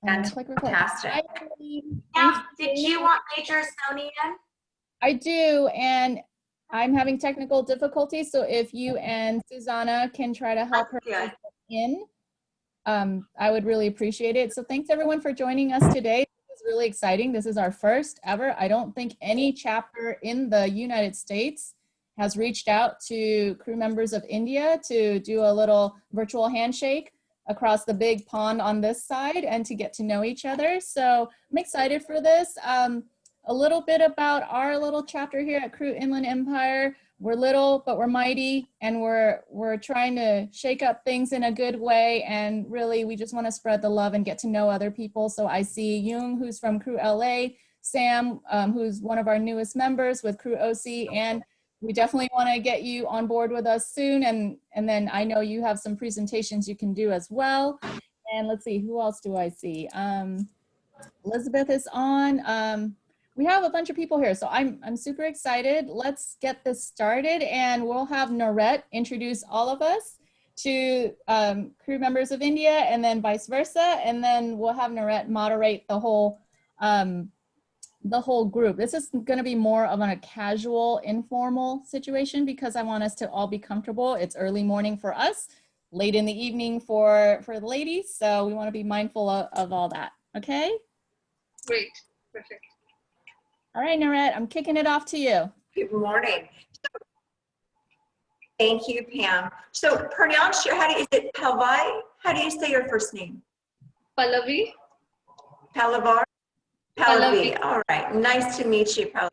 Click record. Fantastic. Hi, everybody. Now, Thanks for did joining you us. want Major Soni in? I do, and I'm having technical difficulties, so if you and Susanna can try to help her Good. in, I would really appreciate it. So thanks everyone for joining us today. This is really exciting. This is our first ever. I don't think any chapter in the United States has reached out to crew members of India to do a little virtual handshake across the big pond on this side and to get to know each other. So I'm excited for this. A little bit about our little chapter here at Crew Inland Empire. We're little, but we're mighty, and we're trying to shake up things in a good way. And really, we just want to spread the love and get to know other people. So I see Yung, who's from Crew LA, Sam, who's one of our newest members with Crew OC, and we definitely want to get you on board with us soon. And then I know you have some presentations you can do as well. And let's see, who else do I see? Elizabeth is on. We have a bunch of people here, so I'm super excited. Let's get this started, and we'll have Narette introduce all of us to crew members of India, and then vice versa, and then we'll have Narette moderate the whole group. This is going to be more of a casual, informal situation because I want us to all be comfortable. It's early morning for us, late in the evening for the ladies, so we want to be mindful of all that. Okay? Great, perfect. All right, Narette, I'm kicking it off to you. Good morning. Thank you, Pam. So pronounce your, is it Pallavi? How do you say your first name? Pallavi. Pallavar? Pallavi. All right. Nice to meet you, Pallavi.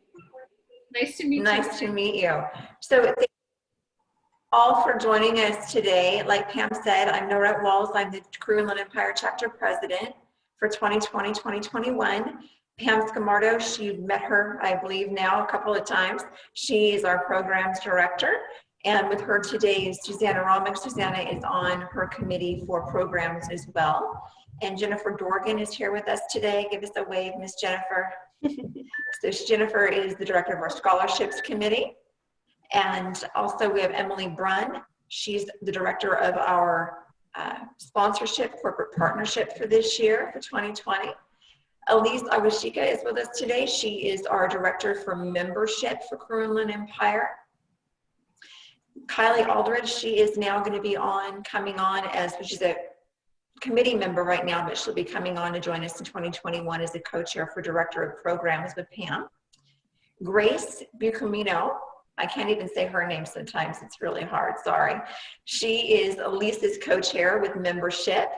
Nice to meet you. Nice to meet you. So thank you all for joining us today. Like Pam said, I'm Narette Walls. I'm the Crew Inland Empire Chapter President for 2020-2021. Pam Scamardo, you've met her, I believe, now a couple of times. She is our programs director. And with her today is Susanna Romick. Susanna is on her committee for programs as well. And Jennifer Dorgan is here with us today. Give us a wave, Miss Jennifer. So Jennifer is the director of our scholarships committee. And also we have Emily Brunn. She's the director of our sponsorship, corporate partnership for this year, for 2020. Elise Awashika is with us today. She is our director for membership for Crew Inland Empire. Kylie Aldridge, she is now going to be coming on as, she's a committee member right now, but she'll be coming on to join us in 2021 as a co-chair for director of programs with Pam. Grace Bucamino, I can't even say her name sometimes, it's really hard, sorry. She is Elise's co-chair with membership.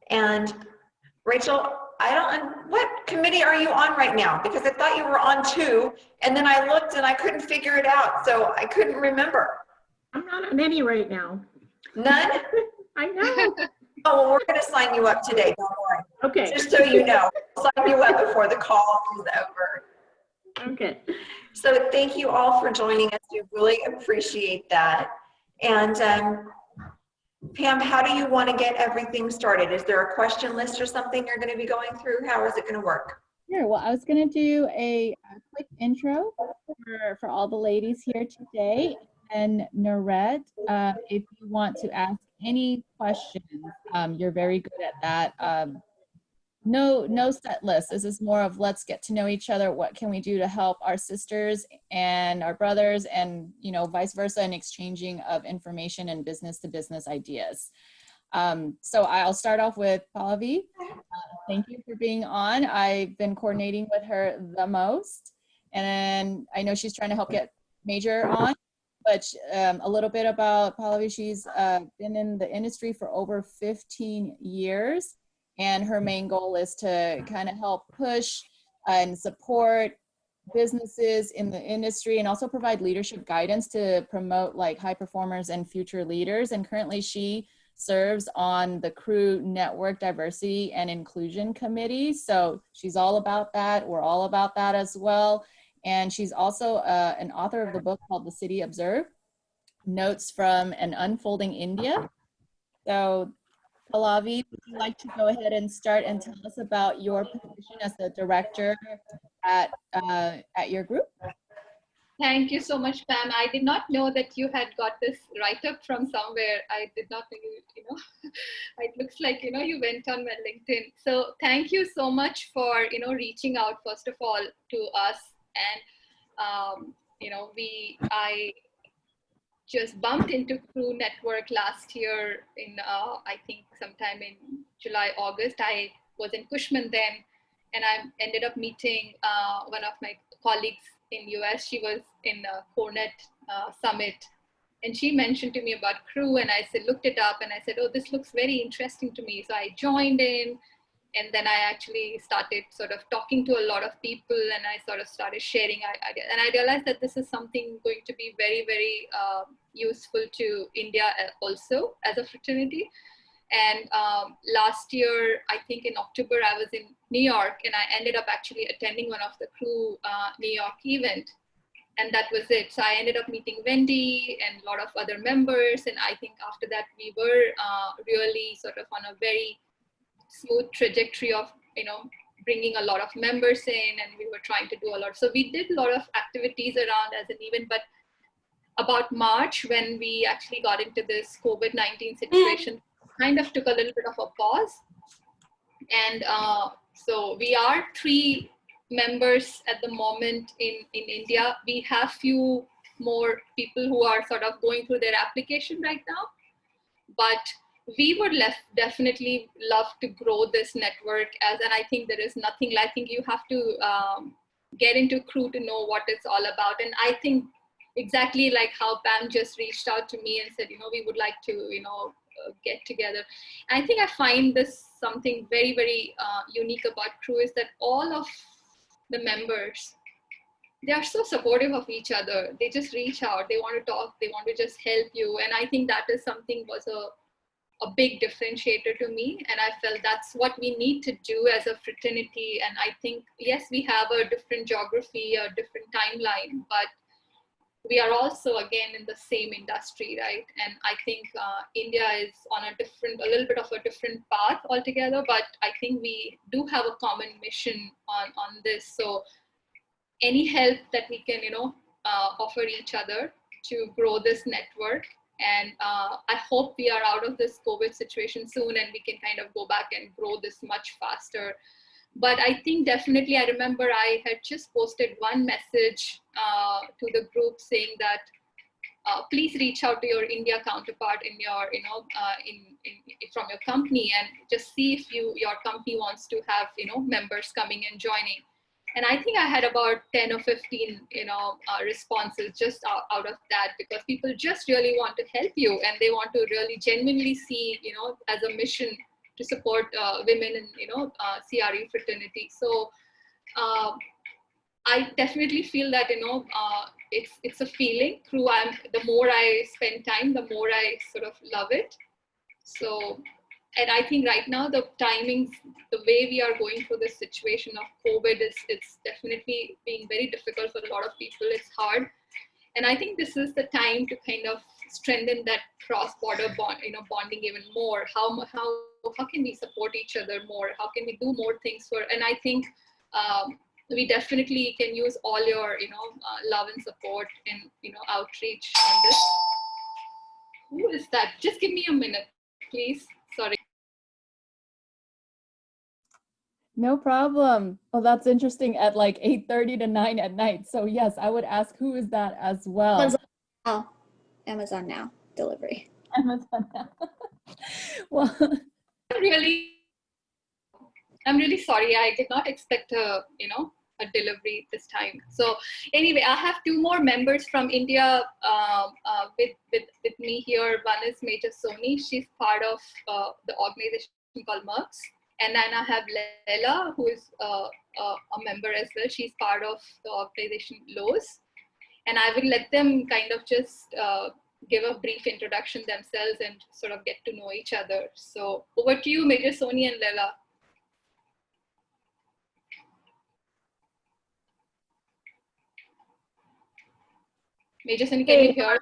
And Rachel, what committee are you on right now? Because I thought you were on 2, and then I looked and I couldn't figure it out, so I couldn't remember. I'm not on any right now. None? I know. Oh, well, we're going to sign you up today, don't worry. Okay. Just so you know, we'll sign you up before the call is over. Okay. So thank you all for joining us. We really appreciate that. And Pam, how do you want to get everything started? Is there a question list or something you're going to be going through? How is it going to work? Sure. Well, I was going to do a quick intro for all the ladies here today. And Narette, if you want to ask any questions, you're very good at that. No set list. This is more of let's get to know each other. What can we do to help our sisters and our brothers, and vice versa, and exchanging of information and business to business ideas. So I'll start off with Pallavi. Thank you for being on. I've been coordinating with her the most, and I know she's trying to help get Major on. But a little bit about Pallavi. She's been in the industry for over 15 years. And her main goal is to kind of help push and support businesses in the industry, and also provide leadership guidance to promote like high performers and future leaders. And currently she serves on the Crew Network Diversity and Inclusion Committee. So she's all about that. We're all about that as well. And she's also an author of the book called The City Observed, Notes from an Unfolding India. So Pallavi, would you like to go ahead and start and tell us about your position as the director at your group? Thank you so much, Pam. I did not know that you had got this write-up from somewhere. I did not know it looks like, you went on my LinkedIn. So thank you so much for, reaching out, first of all, to us. And, I just bumped into Crew Network last year in, I think sometime in July, August. I was in Cushman then, and I ended up meeting one of my colleagues in US. She was in a Cornet summit, and she mentioned to me about Crew, and I looked it up, and I said, oh, this looks very interesting to me. So I joined in, and then I actually started sort of talking to a lot of people, and I sort of started sharing ideas. And I realized that this is something going to be very, very useful to India also as a fraternity. And last year, I think in October, I was in New York, and I ended up actually attending one of the Crew New York event. And that was it. So I ended up meeting Wendy and a lot of other members. And I think after that, we were really sort of on a very smooth trajectory of, bringing a lot of members in, and we were trying to do a lot. So we did a lot of activities around as an event, but about March, when we actually got into this COVID-19 situation, kind of took a little bit of a pause. And so we are 3 members at the moment in India. We have few more people who are sort of going through their application right now, but we would definitely love to grow this network and I think there is nothing, I think you have to get into Crew to know what it's all about. And I think exactly like how Pam just reached out to me and said, we would like to, get together. And I think I find this something very, very unique about Crew is that all of the members, they are so supportive of each other. They just reach out, they want to talk, they want to just help you. And I think that is something was a big differentiator to me. And I felt that's what we need to do as a fraternity. And I think, yes, we have a different geography, a different timeline, but we are also again in the same industry, right? And I think India is on a little bit of a different path altogether, but I think we do have a common mission on this. So any help that we can, offer each other to grow this network. And I hope we are out of this COVID situation soon and we can kind of go back and grow this much faster. But I think definitely, I remember I had just posted one message to the group saying that please reach out to your India counterpart in your, from your company and just see if your company wants to have, members coming and joining. And I think I had about 10 or 15, responses just out of that, because people just really want to help you and they want to really genuinely see, as a mission to support women in, CRE fraternity. So I definitely feel that, it's a feeling through, the more I spend time, the more I sort of love it. So, and I think right now the timings, the way we are going through this situation of COVID it's definitely being very difficult for a lot of people. It's hard. And I think this is the time to kind of strengthen that cross-border bonding even more. How can we support each other more? How can we do more things and I think we definitely can use all your, love and support and, outreach on this. Who is that? Just give me a minute, please. Sorry. No problem. Oh, that's interesting at like 8:30 to 9 at night. So yes, I would ask who is that as well. Amazon Now delivery. Amazon Now. Well, I'm really sorry. I did not expect a delivery this time. So anyway, I have 2 more members from India with me here. One is Major Soni. She's part of the organization called Maersk. And then I have Laila, who is a member as well. She's part of the organization Lowe. And I will let them kind of just give a brief introduction themselves and sort of get to know each other. So over to you, Major Soni and Laila. Major Soni, can you hear?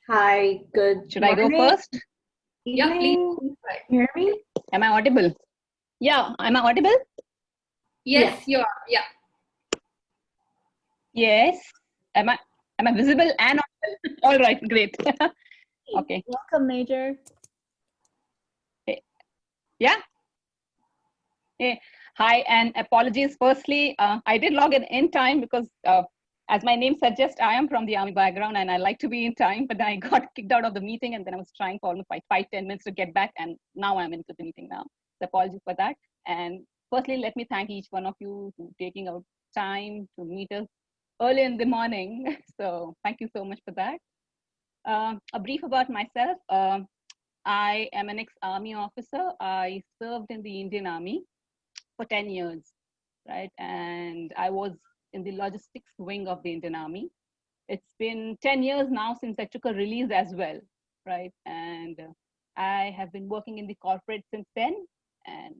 Hi, good. Should I go first? Yeah, please. Hear me? Am I audible? Yeah, am I audible? Yes, you are. Yeah. Yes. Am I visible and audible? All right, great. Okay. Welcome, Major. Yeah. Hey, hi, and apologies. Firstly, I did log in time because, as my name suggests, I am from the Army background and I like to be in time, but then I got kicked out of the meeting and then I was trying for almost like 5-10 minutes to get back, and now I'm into the meeting now. So apologies for that. And firstly, let me thank each one of you for taking out time to meet us early in the morning. So thank you so much for that. A brief about myself. I am an ex-Army officer. I served in the Indian Army for 10 years, right? And I was in the logistics wing of the Indian Army. It's been 10 years now since I took a release as well, right? And I have been working in the corporate since then. And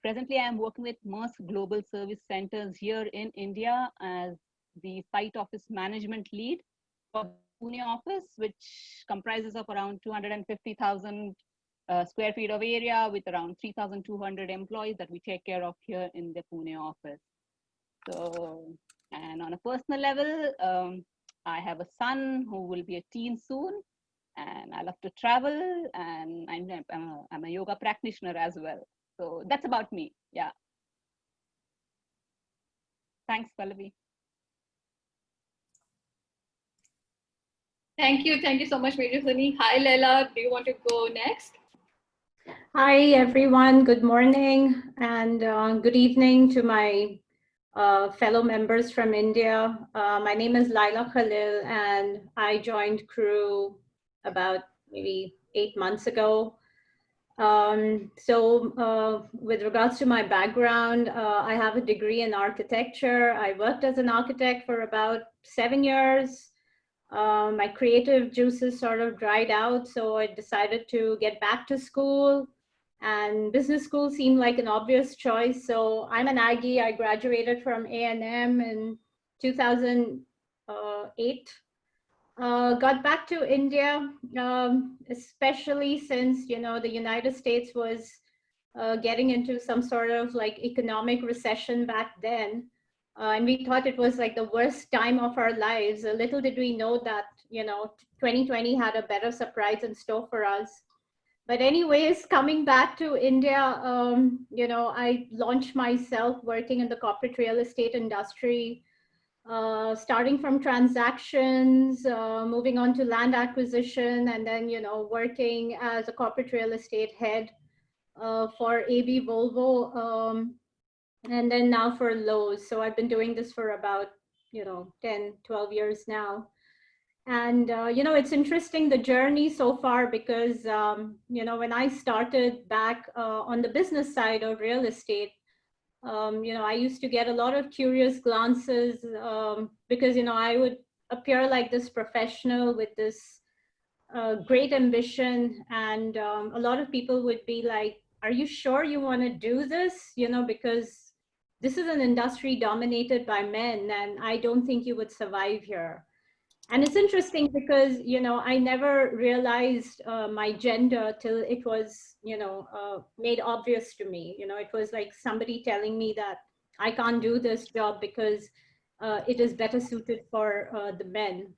presently I'm working with Maersk Global Service Centers here in India as the site office management lead for the Pune office, which comprises of around 250,000 square feet of area with around 3,200 employees that we take care of here in the Pune office. So, and on a personal level, I have a son who will be a teen soon, and I love to travel, and I'm a yoga practitioner as well. So that's about me. Yeah. Thanks, Pallavi. Thank you. Thank you so much, Major Soni. Hi, Laila. Do you want to go next? Hi, everyone. Good morning and good evening to my fellow members from India. My name is Laila Khalil, and I joined crew about maybe 8 months ago. With regards to my background, I have a degree in architecture. I worked as an architect for about 7 years. My creative juices sort of dried out, so I decided to get back to school, and business school seemed like an obvious choice. So I'm an Aggie. I graduated from A&M in 2008. Got back to India, especially since, you know, the United States was getting into some sort of like economic recession back then. And we thought it was like the worst time of our lives. Little did we know that, you know, 2020 had a better surprise in store for us. But anyways, coming back to India, you know, I launched myself working in the corporate real estate industry, starting from transactions, moving on to land acquisition, and then, you know, working as a corporate real estate head for AB Volvo, and then now for Lowe. So I've been doing this for about, you know, 10, 12 years now. And, you know, it's interesting the journey so far because, you know, when I started back on the business side of real estate, you know, I used to get a lot of curious glances because, you know, I would appear like this professional with this great ambition. And a lot of people would be like, are you sure you want to do this? You know, because this is an industry dominated by men and I don't think you would survive here. And it's interesting because, you know, I never realized my gender till it was, you know, made obvious to me. You know, it was like somebody telling me that I can't do this job because it is better suited for the men.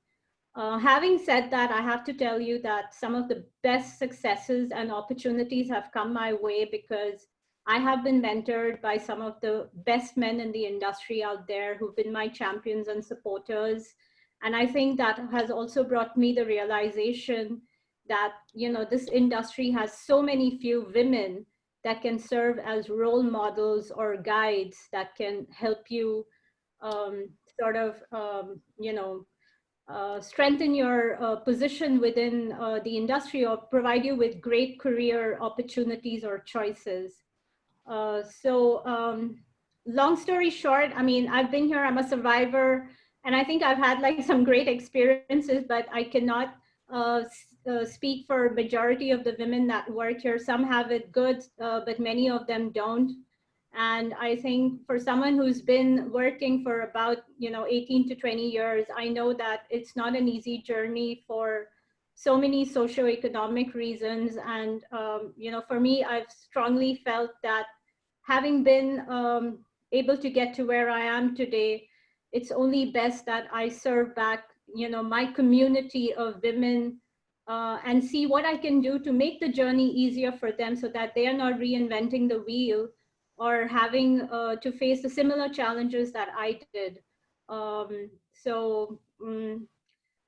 Having said that, I have to tell you that some of the best successes and opportunities have come my way because I have been mentored by some of the best men in the industry out there who've been my champions and supporters. And I think that has also brought me the realization that, you know, this industry has so many few women that can serve as role models or guides that can help you you know, strengthen your position within the industry or provide you with great career opportunities or choices. Long story short, I mean, I've been here, I'm a survivor, and I think I've had like some great experiences, but I cannot speak for majority of the women that work here. Some have it good, but many of them don't. And I think for someone who's been working for about, you know, 18 to 20 years, I know that it's not an easy journey for so many socioeconomic reasons. And, you know, for me, I've strongly felt that having been able to get to where I am today, it's only best that I serve back, my community of women, and see what I can do to make the journey easier for them so that they are not reinventing the wheel or having to face the similar challenges that I did.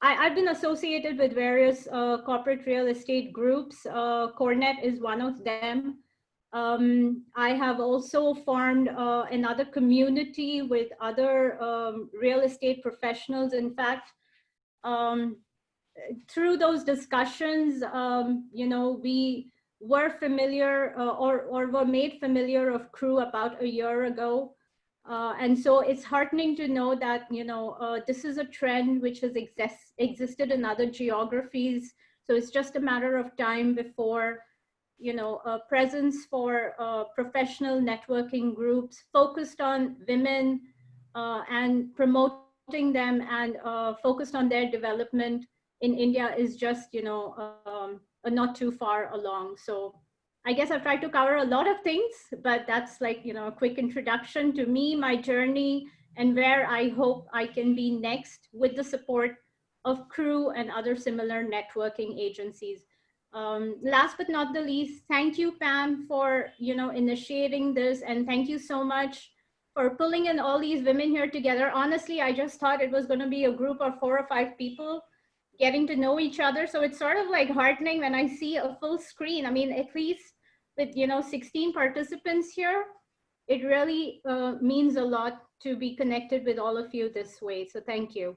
I've been associated with various corporate real estate groups. Cornet is one of them. I have also formed another community with other real estate professionals. In fact, through those discussions, we were familiar or were made familiar of Crew about a year ago. And so it's heartening to know that, this is a trend which has existed in other geographies. So it's just a matter of time before, a presence for professional networking groups focused on women and promoting them and focused on their development in India is just, not too far along. So I guess I've tried to cover a lot of things, but that's like, a quick introduction to me, my journey, and where I hope I can be next with the support of Crew and other similar networking agencies. Last but not the least, thank you, Pam, for, initiating this. And thank you so much for pulling in all these women here together. Honestly, I just thought it was going to be a group of 4 or 5 people getting to know each other. So it's sort of like heartening when I see a full screen. I mean, at least with 16 participants here, it really means a lot to be connected with all of you this way. So thank you.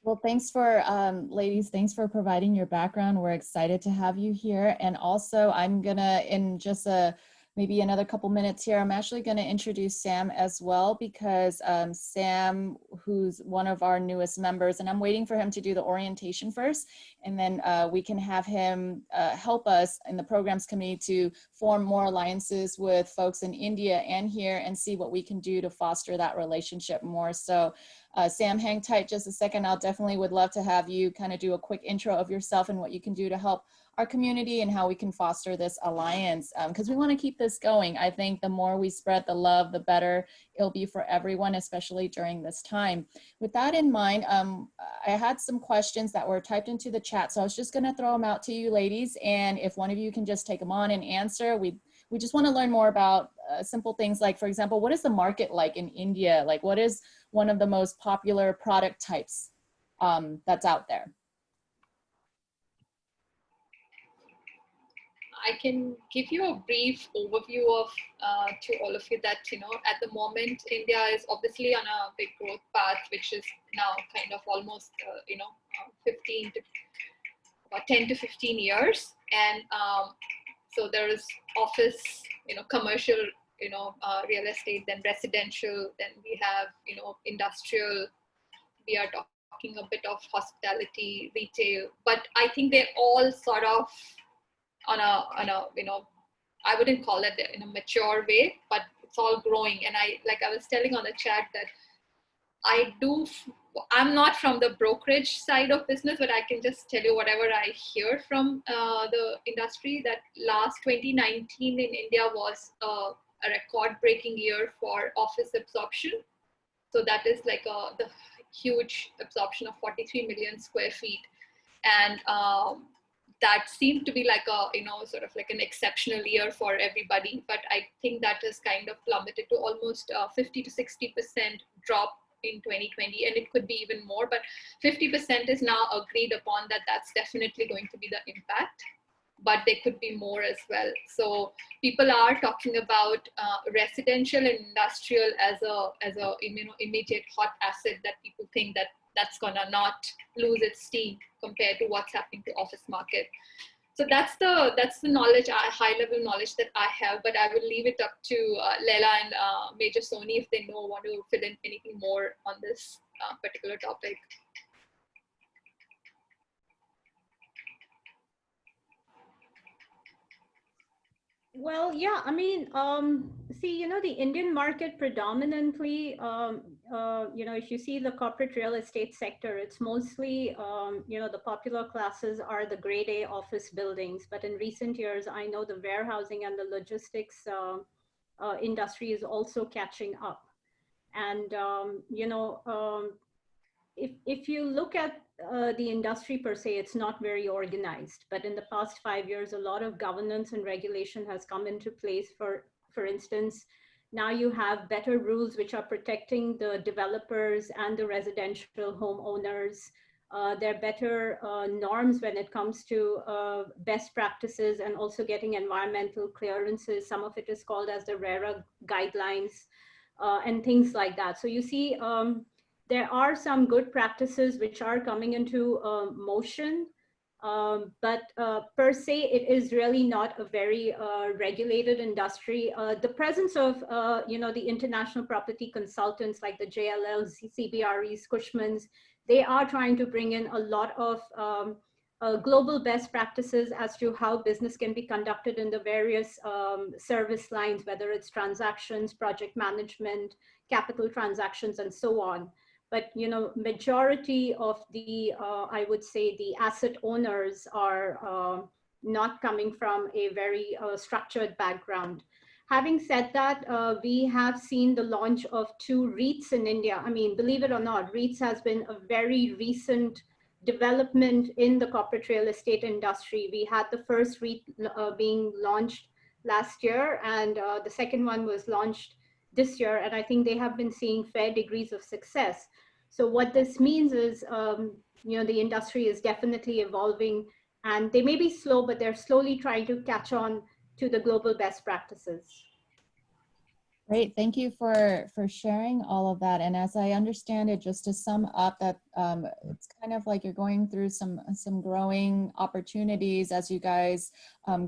Well, thanks for, ladies, thanks for providing your background. We're excited to have you here. And also I'm gonna, in just maybe another couple minutes here, I'm actually gonna introduce Sam as well, because Sam, who's one of our newest members, and I'm waiting for him to do the orientation first, and then we can have him help us in the programs committee to form more alliances with folks in India and here and see what we can do to foster that relationship more. So Sam, hang tight just a second. I'll definitely would love to have you kind of do a quick intro of yourself and what you can do to help our community and how we can foster this alliance, because we want to keep this going. I think the more we spread the love, the better it'll be for everyone, especially during this time. With that in mind, I had some questions that were typed into the chat, so I was just going to throw them out to you ladies, and if one of you can just take them on and answer. We just want to learn more about simple things like, for example, what is the market like in India? Like, what is one of the most popular product types that's out there? I can give you a brief overview of to all of you that, at the moment, India is obviously on a big growth path, which is now kind of almost, 10 to 15 years. And so there is office, commercial, real estate, then residential, then we have, industrial, we are talking a bit of hospitality, retail, but I think they're all sort of on a I wouldn't call it in a mature way, but it's all growing. And I was telling on the chat that I'm not from the brokerage side of business, but I can just tell you whatever I hear from the industry, that last 2019 in India was a record-breaking year for office absorption. So that is like the huge absorption of 43 million square feet. And that seemed to be like a, sort of like an exceptional year for everybody. But I think that has kind of plummeted to almost 50 to 60% drop in 2020, and it could be even more, but 50% is now agreed upon that that's definitely going to be the impact, but there could be more as well. So people are talking about residential and industrial as a immediate hot asset that people think that that's gonna not lose its steam compared to what's happening to office market. So that's the knowledge, high level knowledge that I have, but I will leave it up to Laila and Major Soni if they want to fill in anything more on this particular topic. Well, yeah, I mean, see, the Indian market predominantly, if you see the corporate real estate sector, it's mostly, the popular classes are the grade A office buildings. But in recent years, I know the warehousing and the logistics industry is also catching up. And, if you look at the industry per se, it's not very organized. But in the past 5 years, a lot of governance and regulation has come into place. For instance, now you have better rules which are protecting the developers and the residential homeowners. There are better norms when it comes to best practices and also getting environmental clearances. Some of it is called as the RERA guidelines and things like that. So you see, there are some good practices which are coming into motion, but per se, it is really not a very regulated industry. The presence of, the international property consultants like the JLLs, CBREs, Cushmans, they are trying to bring in a lot of global best practices as to how business can be conducted in the various service lines, whether it's transactions, project management, capital transactions, and so on. But majority of the, I would say, the asset owners are not coming from a very structured background. Having said that, we have seen the launch of 2 REITs in India. I mean, believe it or not, REITs has been a very recent development in the corporate real estate industry. We had the first REIT being launched last year, and the second one was launched this year, and I think they have been seeing fair degrees of success. So what this means is, the industry is definitely evolving, and they may be slow, but they're slowly trying to catch on to the global best practices. Great, thank you for sharing all of that. And as I understand it, just to sum up, that it's kind of like you're going through some growing opportunities as you guys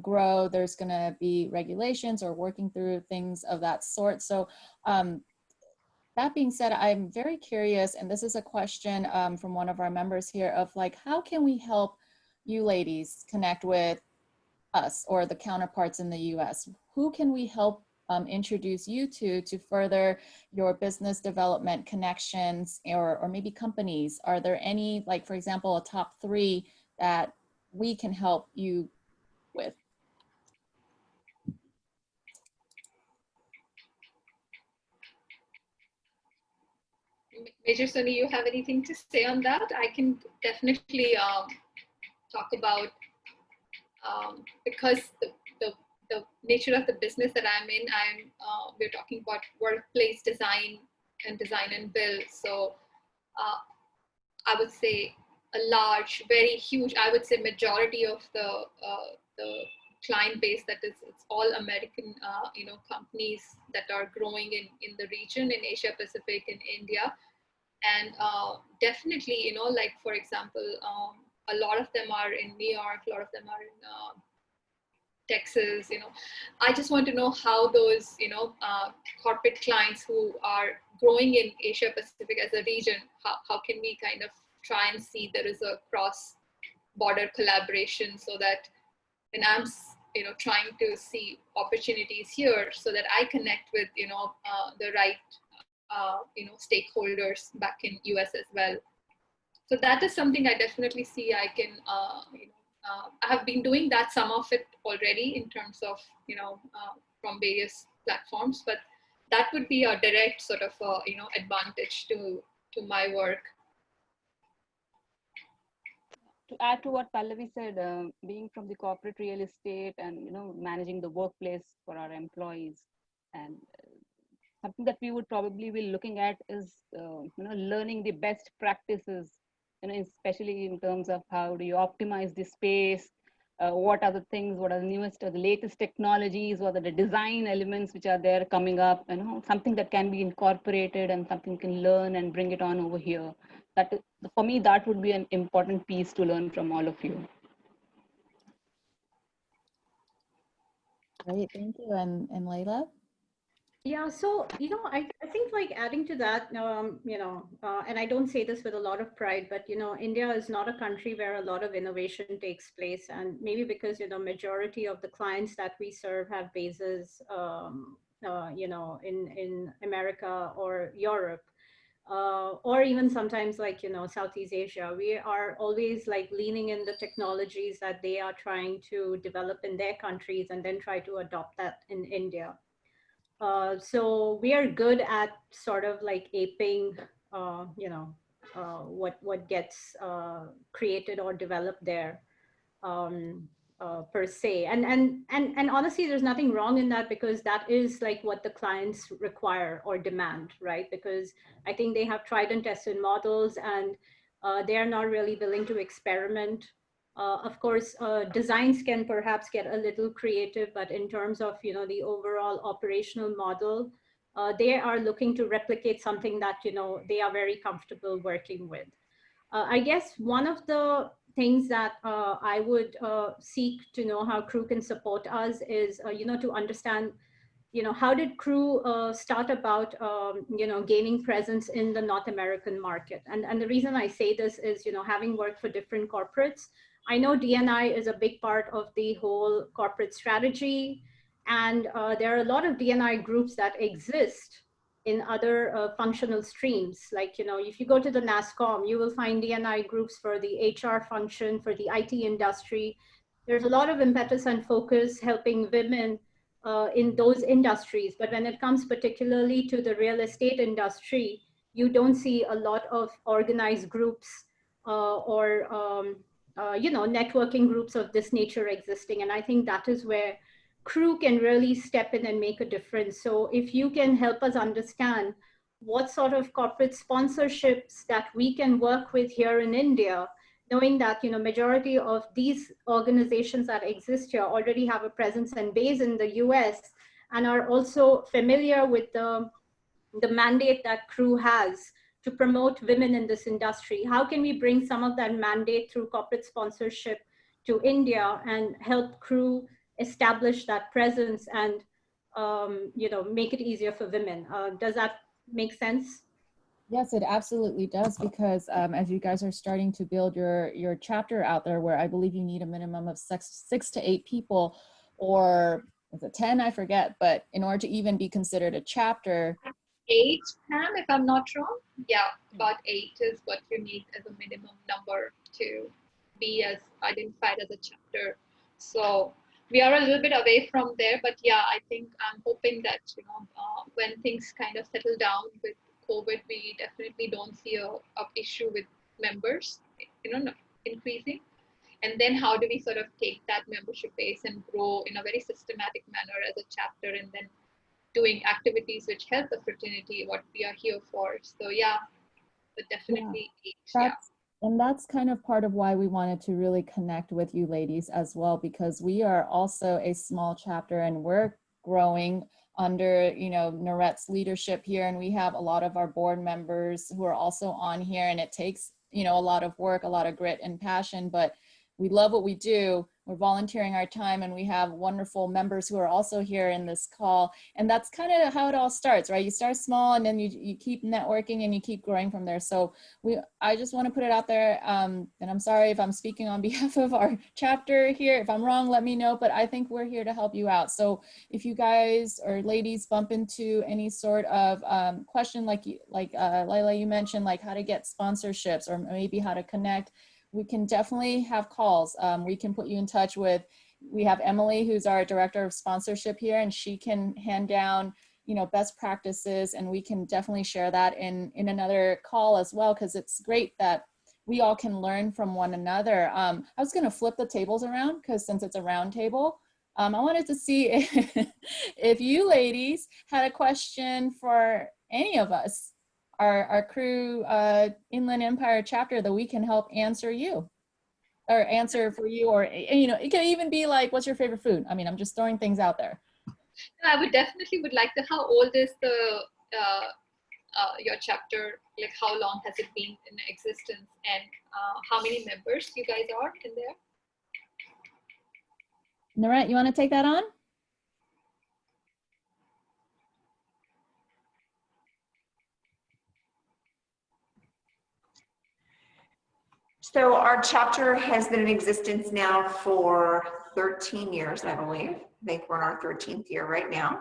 grow. There's going to be regulations or working through things of that sort. So that being said, I'm very curious, and this is a question from one of our members here, of like, how can we help you ladies connect with us or the counterparts in the US? Who can we help introduce you to further your business development connections, or maybe companies? Are there any, like, for example, a top 3 that we can help you with? Major Soni, you have anything to say on that? I can definitely talk about, because the nature of the business that I'm in, we're talking about workplace design and build. So I would say a large, very huge, I would say majority of the client base that is, it's all American, companies that are growing in the region, in Asia Pacific, in India. And definitely, like, for example, a lot of them are in New York, a lot of them are in Texas. I just want to know how those, corporate clients who are growing in Asia Pacific as a region, how can we kind of try and see there is a cross-border collaboration, so that when I'm, trying to see opportunities here, so that I connect with, the right, stakeholders back in US as well. So that is something I definitely see I can, I have been doing that, some of it already in terms of, from various platforms, but that would be a direct sort of, advantage to my work. To add to what Pallavi said, being from the corporate real estate and managing the workplace for our employees, and something that we would probably be looking at is learning the best practices, especially in terms of how do you optimize the space, what are the things, what are the newest or the latest technologies, what are the design elements which are there coming up, something that can be incorporated and something you can learn and bring it on over here. That is, for me, that would be an important piece to learn from all of you. Great, thank you. And Laila? Yeah, so, I think, like, adding to that, and I don't say this with a lot of pride, but, India is not a country where a lot of innovation takes place. And maybe because, majority of the clients that we serve have bases, in America or Europe, or even sometimes, like, Southeast Asia. We are always, like, leaning in the technologies that they are trying to develop in their countries and then try to adopt that in India. So we are good at sort of like aping, what gets created or developed there. Per se, and honestly, there's nothing wrong in that, because that is like what the clients require or demand, right? Because I think they have tried and tested models, and they are not really willing to experiment. Of course, designs can perhaps get a little creative, but in terms of the overall operational model, they are looking to replicate something that they are very comfortable working with. I guess one of the things that I would seek to know how Crew can support us is, to understand, how did Crew start about, gaining presence in the North American market? And the reason I say this is, having worked for different corporates, I know D&I is a big part of the whole corporate strategy. And there are a lot of D&I groups that exist in other functional streams. Like, if you go to the NASCOM, you will find D&I groups for the HR function, for the IT industry. There's a lot of impetus and focus helping women in those industries. But when it comes particularly to the real estate industry, you don't see a lot of organized groups or networking groups of this nature existing. And I think that is where Crew can really step in and make a difference. So if you can help us understand what sort of corporate sponsorships that we can work with here in India, knowing that majority of these organizations that exist here already have a presence and base in the US, and are also familiar with the mandate that Crew has to promote women in this industry. How can we bring some of that mandate through corporate sponsorship to India and help Crew establish that presence and make it easier for women? Does that make sense? Yes, it absolutely does, because as you guys are starting to build your chapter out there, where I believe you need a minimum of 6 to 8 people, or is it 10? I forget, but in order to even be considered a chapter. 8, Pam, if I'm not wrong. Yeah, about 8 is what you need as a minimum number to be as identified as a chapter. So we are a little bit away from there, but yeah, I think I'm hoping that when things kind of settle down with COVID, we definitely don't see a issue with members, increasing. And then how do we sort of take that membership base and grow in a very systematic manner as a chapter, and then doing activities which help the fraternity, what we are here for. So yeah, but definitely. And that's kind of part of why we wanted to really connect with you ladies as well, because we are also a small chapter and we're growing under Nuret's leadership here, and we have a lot of our board members who are also on here, and it takes a lot of work, a lot of grit and passion, but we love what we do. We're volunteering our time, and we have wonderful members who are also here in this call. And that's kind of how it all starts, right? You start small, and then you keep networking and you keep growing from there. So I just want to put it out there. And I'm sorry if I'm speaking on behalf of our chapter here. If I'm wrong, let me know, but I think we're here to help you out. So if you guys or ladies bump into any sort of question, like Laila, you mentioned, like how to get sponsorships or maybe how to connect, we can definitely have calls. We can put you in touch with, we have Emily, who's our director of sponsorship here, and she can hand down, best practices, and we can definitely share that in another call as well, because it's great that we all can learn from one another. I was gonna flip the tables around, because since it's a round table, I wanted to see if you ladies had a question for any of us. Our Crew Inland Empire chapter that we can help answer you, or answer for you, or it can even be like, what's your favorite food? I mean, I'm just throwing things out there. I would like to, how old is your chapter? Like, how long has it been in existence, and how many members you guys are in there? Nuret, you want to take that on? So our chapter has been in existence now for 13 years, I believe. I think we're in our 13th year right now.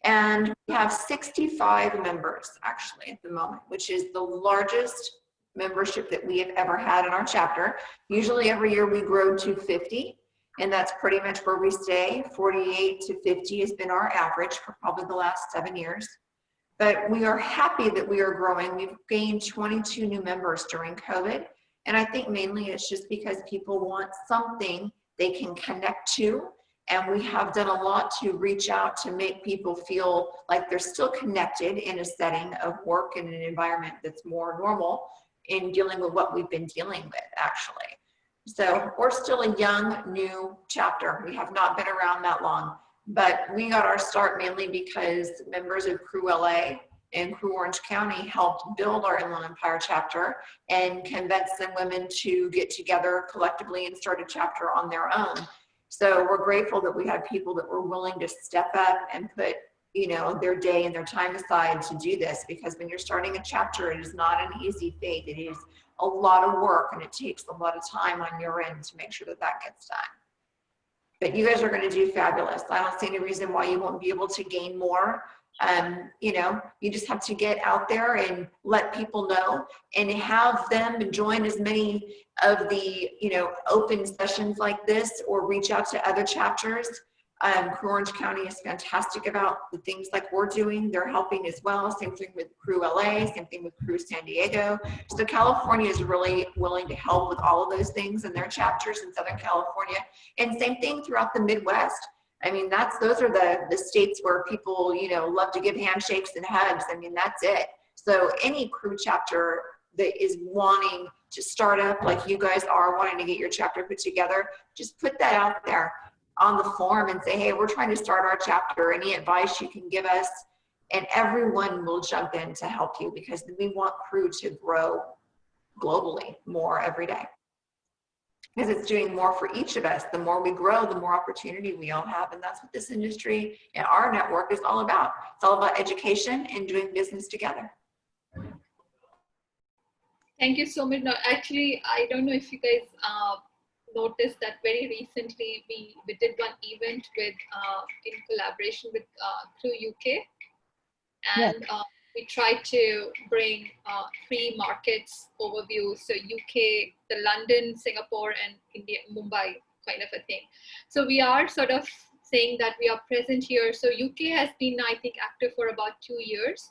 And we have 65 members actually at the moment, which is the largest membership that we have ever had in our chapter. Usually every year we grow to 50. and that's pretty much where we stay. 48 to 50 has been our average for probably the last 7 years. But we are happy that we are growing. We've gained 22 new members during COVID. And I think mainly it's just because people want something they can connect to. And we have done a lot to reach out to make people feel like they're still connected in a setting of work in an environment that's more normal in dealing with what we've been dealing with, actually. So we're still a young, new chapter. We have not been around that long. But we got our start mainly because members of Crew LA and Crew Orange County helped build our Inland Empire chapter and convince some women to get together collectively and start a chapter on their own. So we're grateful that we had people that were willing to step up and put, you know, their day and their time aside to do this, because when you're starting a chapter, it is not an easy feat. It is a lot of work, and it takes a lot of time on your end to make sure that that gets done. But you guys are going to do fabulous. I don't see any reason why you won't be able to gain more. You know, you just have to get out there and let people know and have them join as many of the, you know, open sessions like this, or reach out to other chapters. Crew Orange County is fantastic about the things like we're doing. They're helping as well. Same thing with Crew LA, same thing with Crew San Diego. So California is really willing to help with all of those things in their chapters in Southern California. And same thing throughout the Midwest. I mean, those are the states where people, you know, love to give handshakes and hugs. I mean, that's it. So any Crew chapter that is wanting to start up like you guys are, wanting to get your chapter put together, just put that out there on the forum and say, hey, we're trying to start our chapter. Any advice you can give us? And everyone will jump in to help you, because we want Crew to grow globally more every day. Because it's doing more for each of us. The more we grow, the more opportunity we all have. And that's what this industry and our network is all about. It's all about education and doing business together. Thank you so much. No, actually, I don't know if you guys noticed that very recently we did one event with in collaboration with Crew UK, and we tried to bring 3 markets overview. So UK, the London, Singapore, and India, Mumbai kind of a thing. So we are sort of saying that we are present here. So UK has been, I think, active for about 2 years.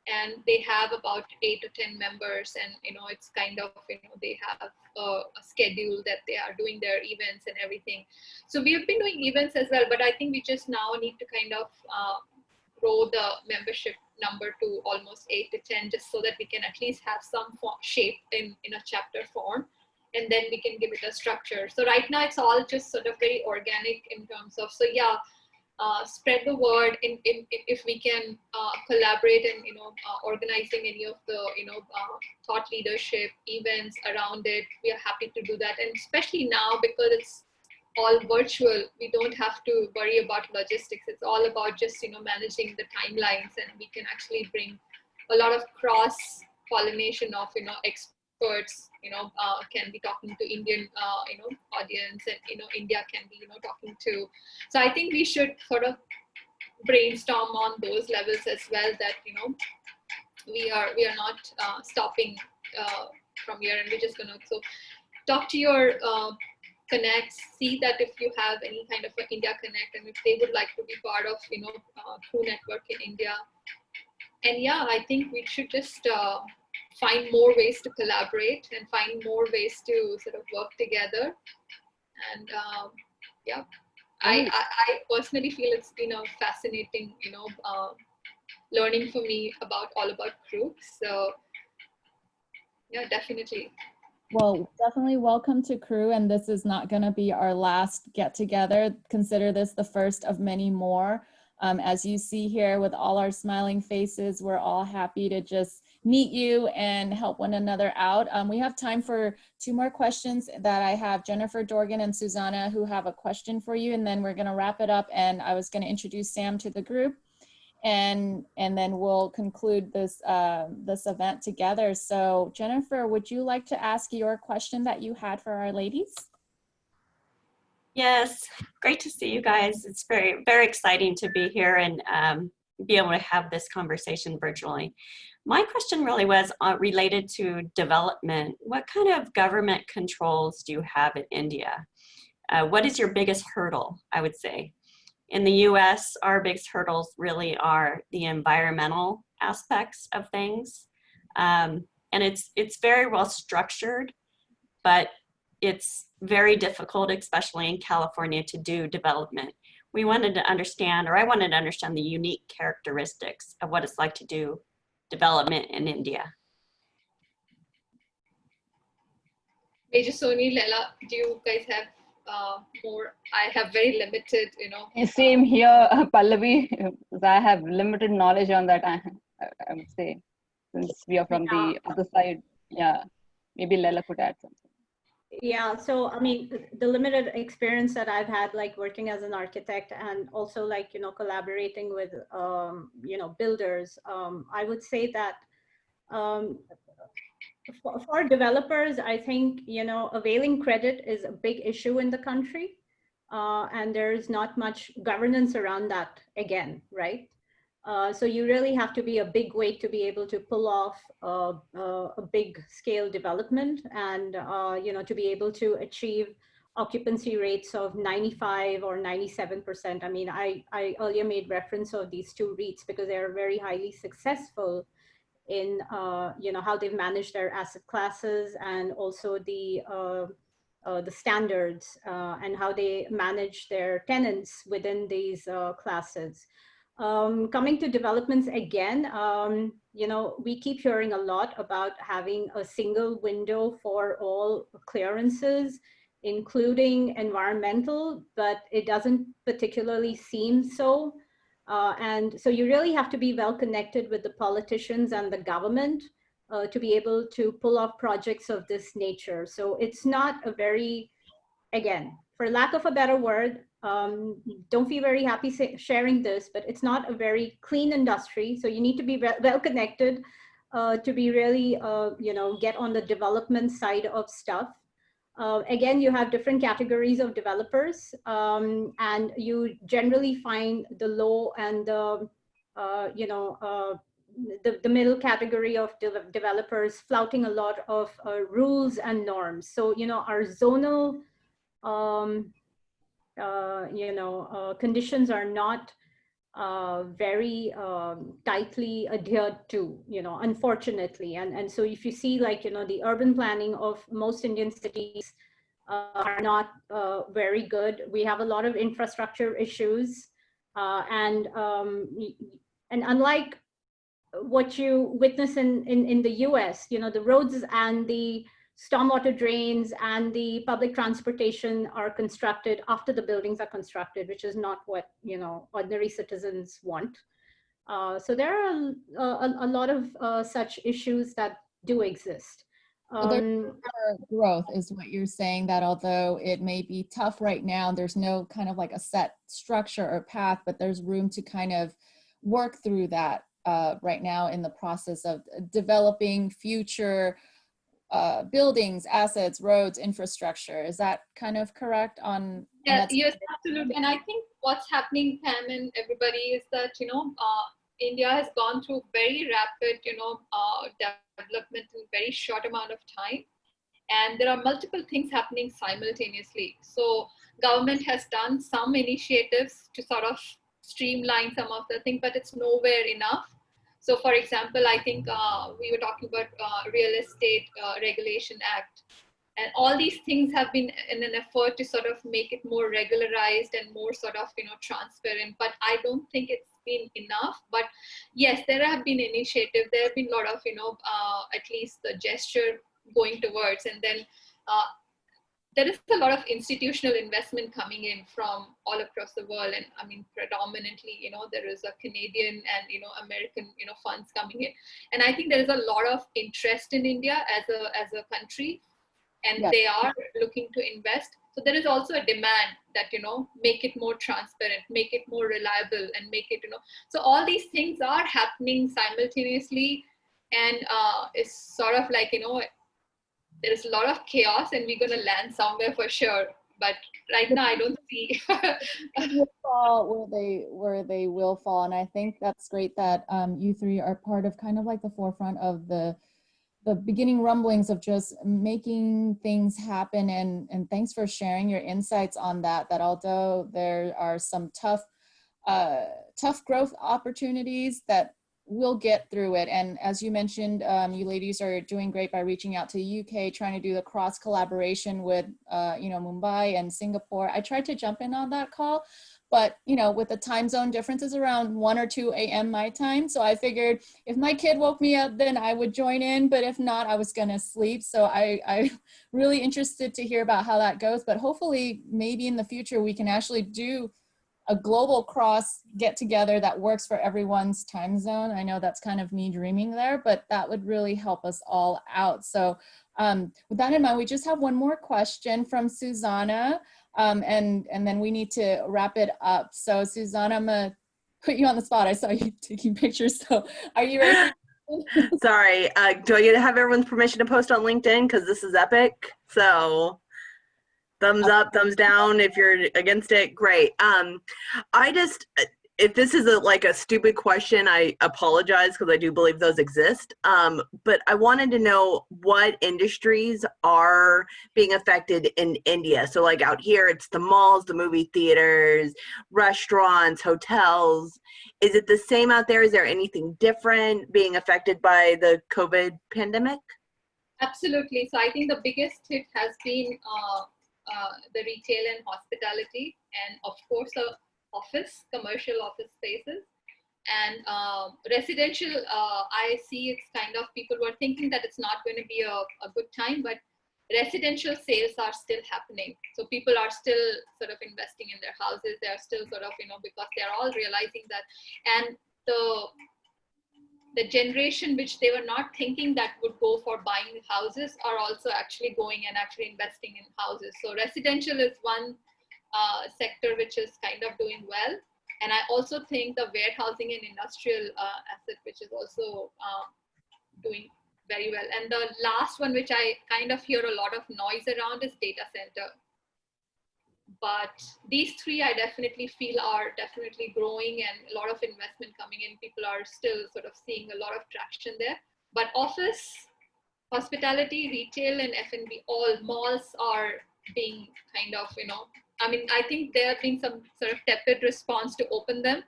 And they have about 8 to 10 members, and you know, it's kind of, you know, they have a schedule that they are doing their events and everything. So we have been doing events as well, but I think we just now need to kind of grow the membership number to almost 8 to 10, just so that we can at least have some shape in a chapter form, and then we can give it a structure. So right now it's all just sort of very organic in terms of, so yeah, spread the word if we can collaborate in, you know, organizing any of the, you know, thought leadership events around it. We are happy to do that. And especially now, because it's all virtual, we don't have to worry about logistics. It's all about just, you know, managing the timelines, and we can actually bring a lot of cross pollination of, you know, experts, you know, can be talking to Indian, you know, audience, and, you know, India can be, you know, talking to. So I think we should sort of brainstorm on those levels as well, that, you know, we are not stopping from here, and we're just gonna, so talk to your connects, see that if you have any kind of an India Connect, and if they would like to be part of, you know, Crew network in India. And yeah, I think we should just find more ways to collaborate and find more ways to sort of work together. And yeah, I personally feel it's been a fascinating, you know, learning for me all about Crew. So yeah, definitely. Well, definitely welcome to Crew, and this is not going to be our last get together. Consider this the first of many more. As you see here with all our smiling faces, we're all happy to just meet you and help one another out. We have time for 2 more questions that I have Jennifer Dorgan and Susanna who have a question for you, and then we're going to wrap it up, and I was going to introduce Sam to the group. And then we'll conclude this this event together. So Jennifer, would you like to ask your question that you had for our ladies? Yes, great to see you guys. It's very, very exciting to be here and be able to have this conversation virtually. My question really was related to development. What kind of government controls do you have in India? what is your biggest hurdle, I would say? In the US, our biggest hurdles really are the environmental aspects of things. And it's very well structured, but it's very difficult, especially in California, to do development. We wanted to understand, or I wanted to understand the unique characteristics of what it's like to do development in India. Major Soni, Laila, do you guys have more? I have very limited, Same here, Pallavi. I have limited knowledge on that, I would say, since we are from the other side. Yeah, maybe Laila could add something. Yeah, so I mean, the limited experience that I've had, like working as an architect and also like, collaborating with, builders, I would say that for developers, I think, availing credit is a big issue in the country. And there's not much governance around that again, right? So you really have to be a big weight to be able to pull off a big scale development and, to be able to achieve occupancy rates of 95 or 97%. I mean, I earlier made reference of these two REITs because they are very highly successful in, how they've managed their asset classes and also the standards and how they manage their tenants within these classes. Coming to developments again, we keep hearing a lot about having a single window for all clearances, including environmental, but it doesn't particularly seem so. And so you really have to be well connected with the politicians and the government to be able to pull off projects of this nature. So it's not a very, again, for lack of a better word, don't feel very happy sharing this, but it's not a very clean industry. So you need to be well connected to be really, get on the development side of stuff. Again, you have different categories of developers, and you generally find the low and the, the middle category of developers flouting a lot of rules and norms. So, our zonal conditions are not very tightly adhered to, unfortunately. And so if you see like, the urban planning of most Indian cities are not very good. We have a lot of infrastructure issues. And unlike what you witness in the US, the roads and the stormwater drains and the public transportation are constructed after the buildings are constructed, which is not what, ordinary citizens want. So there are a lot of such issues that do exist. Growth is what you're saying, that although it may be tough right now, there's no kind of like a set structure or path, but there's room to kind of work through that right now in the process of developing future buildings, assets, roads, infrastructure. Is that kind of correct on? Yeah, yes, absolutely. And I think what's happening, Pam and everybody, is that, India has gone through very rapid, development in a very short amount of time. And there are multiple things happening simultaneously. So government has done some initiatives to sort of streamline some of the things, but it's nowhere enough. So for example, I think we were talking about Real Estate Regulation Act. And all these things have been in an effort to sort of make it more regularized and more sort of, transparent. But I don't think it's been enough. But yes, there have been initiatives. There have been a lot of, at least the gesture going towards. And then there is a lot of institutional investment coming in from all across the world. And I mean, predominantly, there is a Canadian and, American, funds coming in. And I think there is a lot of interest in India as a country. And yes, they are looking to invest. So there is also a demand that, make it more transparent, make it more reliable, and make it, so all these things are happening simultaneously. And it's sort of like, there's a lot of chaos and we're going to land somewhere for sure. But right now, I don't see. will fall where they will fall. And I think that's great that you three are part of kind of like the forefront of the the beginning rumblings of just making things happen. And thanks for sharing your insights on that, that although there are some tough growth opportunities, that we'll get through it. And as you mentioned, you ladies are doing great by reaching out to the UK, trying to do the cross collaboration with, Mumbai and Singapore. I tried to jump in on that call, but, with the time zone differences around 1 or 2 a.m. my time. So I figured if my kid woke me up, then I would join in, but if not, I was gonna sleep. So I really interested to hear about how that goes, but hopefully maybe in the future we can actually do a global cross get together that works for everyone's time zone. I know that's kind of me dreaming there, but that would really help us all out. So with that in mind, we just have one more question from Susanna, and then we need to wrap it up. So Susanna, I'm gonna put you on the spot. I saw you taking pictures. So are you ready? Sorry, do I get to have everyone's permission to post on LinkedIn? Because this is epic. So thumbs up, thumbs down if you're against it. Great. I just, if this is like a stupid question, I apologize because I do believe those exist. But I wanted to know what industries are being affected in India. So like out here, it's the malls, the movie theaters, restaurants, hotels. Is it the same out there? Is there anything different being affected by the COVID pandemic? Absolutely. So I think the biggest hit has been the retail and hospitality, and of course commercial office spaces, and residential. I see it's kind of, people were thinking that it's not going to be a good time, but residential sales are still happening. So people are still sort of investing in their houses. They are still sort of, because they're all realizing that, and the generation which they were not thinking that would go for buying houses are also actually going and actually investing in houses. So residential is one sector which is kind of doing well. And I also think the warehousing and industrial asset, which is also doing very well. And the last one, which I kind of hear a lot of noise around, is data center. But these three I definitely feel are definitely growing, and a lot of investment coming in. People are still sort of seeing a lot of traction there. But office, hospitality, retail, and F&B, all malls are being kind of, I think there have been some sort of tepid response to open them,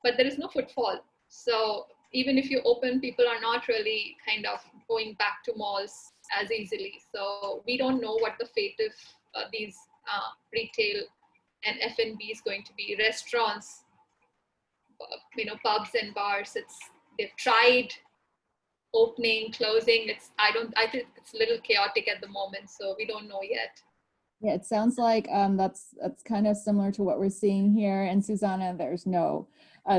but there is no footfall. So even if you open, people are not really kind of going back to malls as easily. So we don't know what the fate of these retail and F&B is going to be. Restaurants, pubs and bars, they've tried opening, closing. I think it's a little chaotic at the moment, so we don't know yet. Yeah, it sounds like that's kind of similar to what we're seeing here. And Susanna, there's no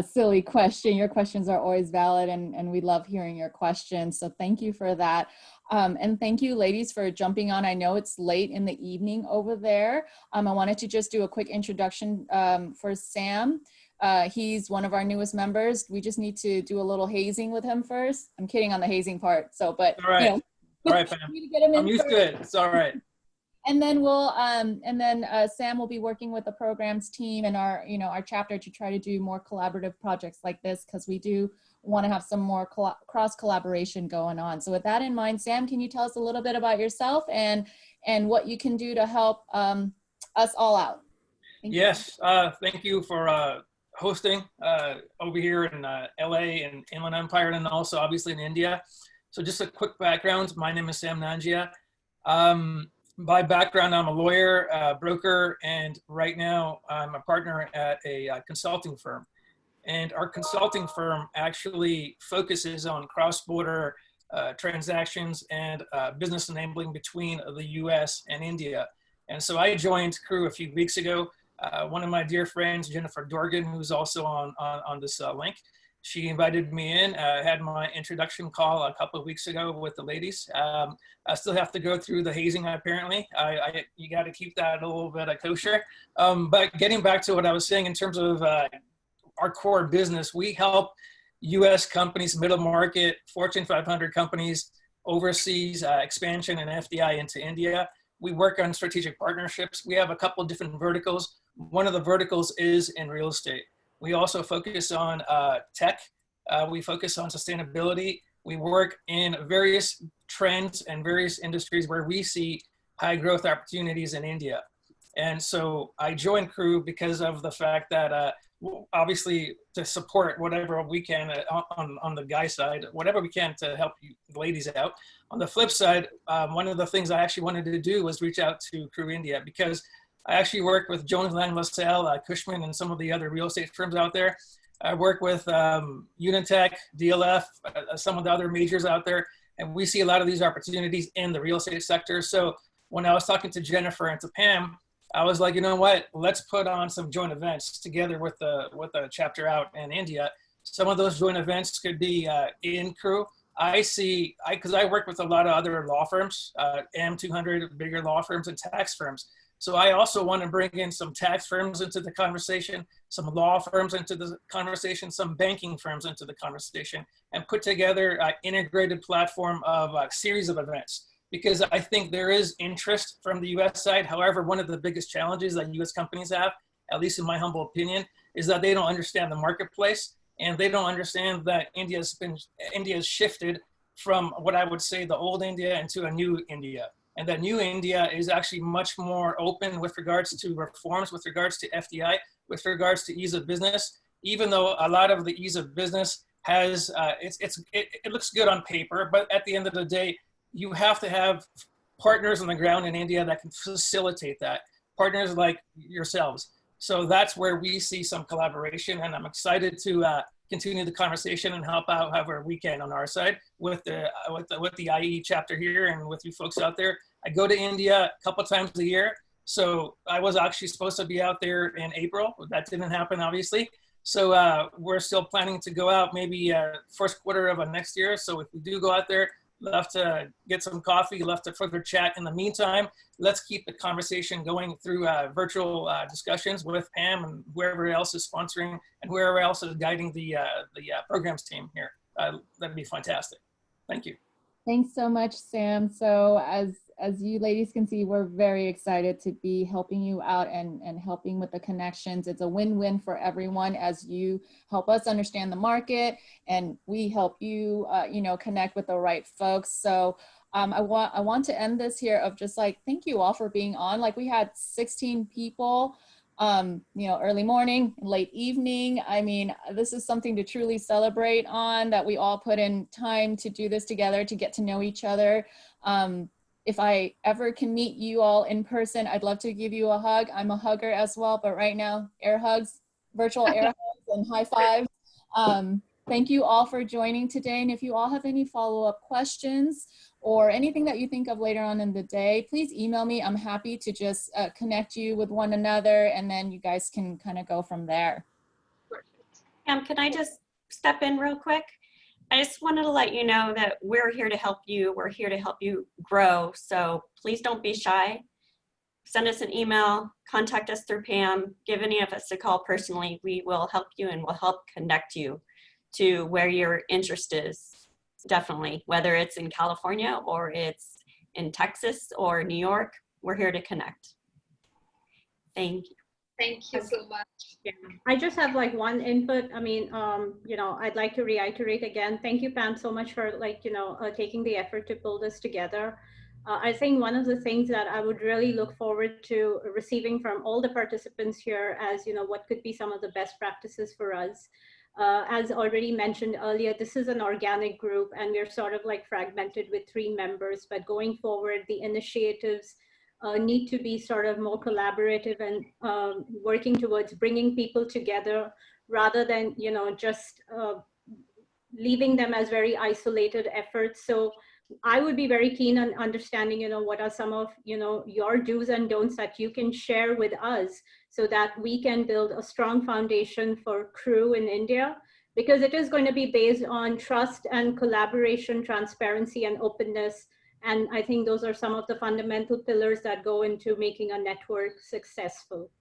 silly question. Your questions are always valid, and we love hearing your questions. So thank you for that. And thank you, ladies, for jumping on. I know it's late in the evening over there. I wanted to just do a quick introduction for Sam. He's one of our newest members. We just need to do a little hazing with him first. I'm kidding on the hazing part. So, but all right, all right, Pam. I'm used to it. It's all right. And then Sam will be working with the programs team and our chapter to try to do more collaborative projects like this, because we do want to have some more cross collaboration going on. So with that in mind, Sam, can you tell us a little bit about yourself and what you can do to help us all out? Yes, thank you for hosting over here in LA and Inland Empire, and also obviously in India. So just a quick background. My name is Sam Nangia. By background, I'm a lawyer, broker, and right now I'm a partner at a consulting firm. And our consulting firm actually focuses on cross-border transactions and business enabling between the US and India. And so I joined Crew a few weeks ago. One of my dear friends, Jennifer Dorgan, who's also on this link, she invited me in. I had my introduction call a couple of weeks ago with the ladies. I still have to go through the hazing, apparently. You got to keep that a little bit kosher. But getting back to what I was saying in terms of our core business, we help US companies, middle market, Fortune 500 companies, overseas expansion and FDI into India. We work on strategic partnerships. We have a couple of different verticals. One of the verticals is in real estate. We also focus on tech. We focus on sustainability. We work in various trends and various industries where we see high growth opportunities in India. And so I joined Crew because of the fact that obviously to support whatever we can on the guy side, whatever we can to help you ladies out. On the flip side, one of the things I actually wanted to do was reach out to Crew India, because I actually work with Jones Lang LaSalle, Cushman, and some of the other real estate firms out there. I work with Unitech, DLF, some of the other majors out there, and we see a lot of these opportunities in the real estate sector. So when I was talking to Jennifer and to Pam, I was like, you know what, let's put on some joint events together with the chapter out in India. Some of those joint events could be in Crew. Because I work with a lot of other law firms, M200, bigger law firms and tax firms. So I also want to bring in some tax firms into the conversation, some law firms into the conversation, some banking firms into the conversation, and put together an integrated platform of a series of events. Because I think there is interest from the US side. However, one of the biggest challenges that US companies have, at least in my humble opinion, is that they don't understand the marketplace, and they don't understand that India's shifted from what I would say the old India into a new India. And that new India is actually much more open with regards to reforms, with regards to FDI, with regards to ease of business, even though a lot of the ease of business has, it looks good on paper, but at the end of the day, you have to have partners on the ground in India that can facilitate that, partners like yourselves. So that's where we see some collaboration, and I'm excited to continue the conversation and help out however we can on our side with the IE chapter here and with you folks out there. I go to India a couple times a year. So I was actually supposed to be out there in April. That didn't happen, obviously. So we're still planning to go out maybe first quarter of next year. So if we do go out there, love to get some coffee, love to further chat. In the meantime, let's keep the conversation going through virtual discussions with Pam and whoever else is sponsoring and whoever else is guiding the programs team here. That'd be fantastic. Thank you. Thanks so much, Sam. So as you ladies can see, we're very excited to be helping you out and helping with the connections. It's a win-win for everyone as you help us understand the market and we help you, connect with the right folks. So I want to end this here of just like, thank you all for being on. Like we had 16 people, early morning, late evening. I mean, this is something to truly celebrate on, that we all put in time to do this together, to get to know each other. If I ever can meet you all in person, I'd love to give you a hug. I'm a hugger as well, but right now, air hugs, virtual air hugs and high fives. Thank you all for joining today. And if you all have any follow-up questions or anything that you think of later on in the day, please email me. I'm happy to just connect you with one another, and then you guys can kind of go from there. Can I just step in real quick? I just wanted to let you know that we're here to help you. We're here to help you grow. So please don't be shy. Send us an email, contact us through Pam, give any of us a call personally. We will help you and we'll help connect you to where your interest is, definitely. Whether it's in California or it's in Texas or New York, we're here to connect. Thank you. Thank you so much. Yeah, I just have like one input. I mean, I'd like to reiterate again, thank you, Pam, so much for taking the effort to pull this together. I think one of the things that I would really look forward to receiving from all the participants here as, what could be some of the best practices for us. As already mentioned earlier, this is an organic group and we're sort of like fragmented with 3 members, but going forward, the initiatives need to be sort of more collaborative and working towards bringing people together rather than, just leaving them as very isolated efforts. So I would be very keen on understanding, what are some of, your do's and don'ts that you can share with us so that we can build a strong foundation for Crew in India, because it is going to be based on trust and collaboration, transparency and openness. And I think those are some of the fundamental pillars that go into making a network successful.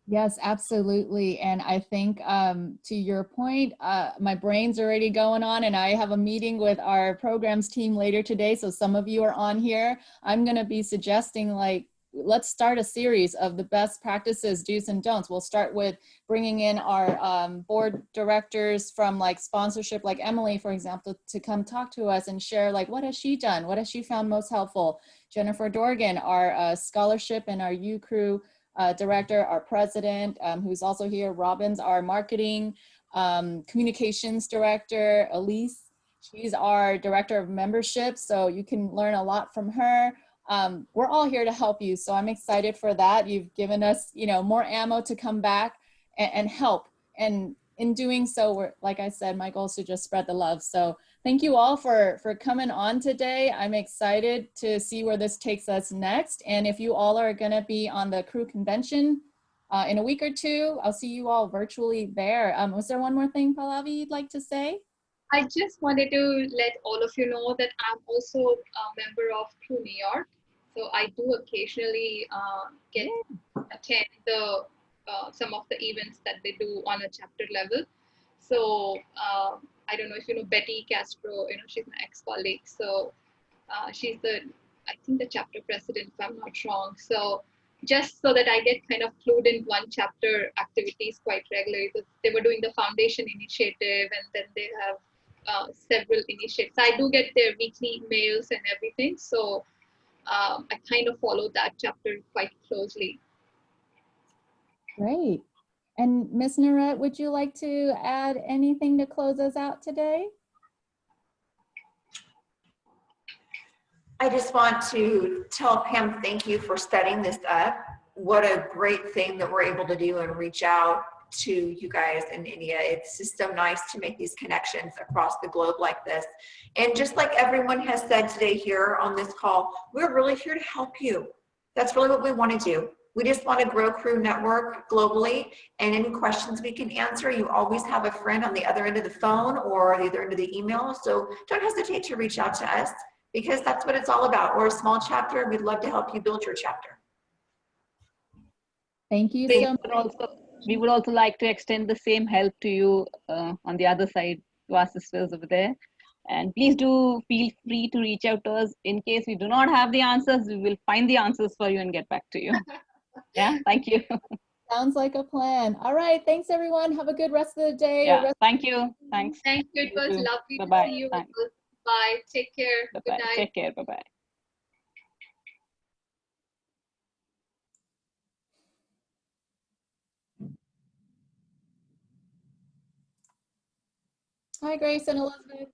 Yes, absolutely. And I think to your point, my brain's already going on and I have a meeting with our programs team later today. So some of you are on here. I'm going to be suggesting like let's start a series of the best practices, do's and don'ts. We'll start with bringing in our board directors from like sponsorship, like Emily, for example, to come talk to us and share like, what has she done? What has she found most helpful? Jennifer Dorgan, our scholarship and our U Crew director, our president, who's also here. Robbins, our marketing communications director. Elise, she's our director of membership, so you can learn a lot from her. We're all here to help you, so I'm excited for that. You've given us, you know, more ammo to come back and help. And in doing so, we're, like I said, my goal is to just spread the love. So thank you all for coming on today. I'm excited to see where this takes us next. And if you all are going to be on the crew convention in a week or two, I'll see you all virtually there. Was there one more thing, Pallavi, you'd like to say? I just wanted to let all of you know that I'm also a member of Crew New York. So I do occasionally attend the some of the events that they do on a chapter level. So I don't know if you know Betty Castro, you know, she's my ex-colleague. So she's I think the chapter president, if I'm not wrong. So just so that I get kind of clued in one chapter activities quite regularly. They were doing the foundation initiative, and then they have several initiatives. I do get their weekly emails and everything. So I kind of follow that chapter quite closely. Great. And Ms. Narette, would you like to add anything to close us out today? I just want to tell Pam, thank you for setting this up. What a great thing that we're able to do and reach out to you guys in India. It's just so nice to make these connections across the globe like this. And just like everyone has said today here on this call, we're really here to help you. That's really what we want to do. We just want to grow Crew Network globally, and any questions we can answer. You always have a friend on the other end of the phone or the other end of the email. So don't hesitate to reach out to us, because that's what it's all about. We're a small chapter. We'd love to help you build your chapter. Thank you so much. We would also like to extend the same help to you on the other side, to our sisters over there. And please do feel free to reach out to us. In case we do not have the answers, we will find the answers for you and get back to you. Yeah, thank you. Sounds like a plan. All right, thanks everyone. Have a good rest of the day. Yeah, thank you. Thanks. Thank you. It was lovely Bye-bye. to see you. Thanks. Bye. Take care. Bye-bye. Good night. Take care. Bye-bye. Hi, Grace and Elizabeth.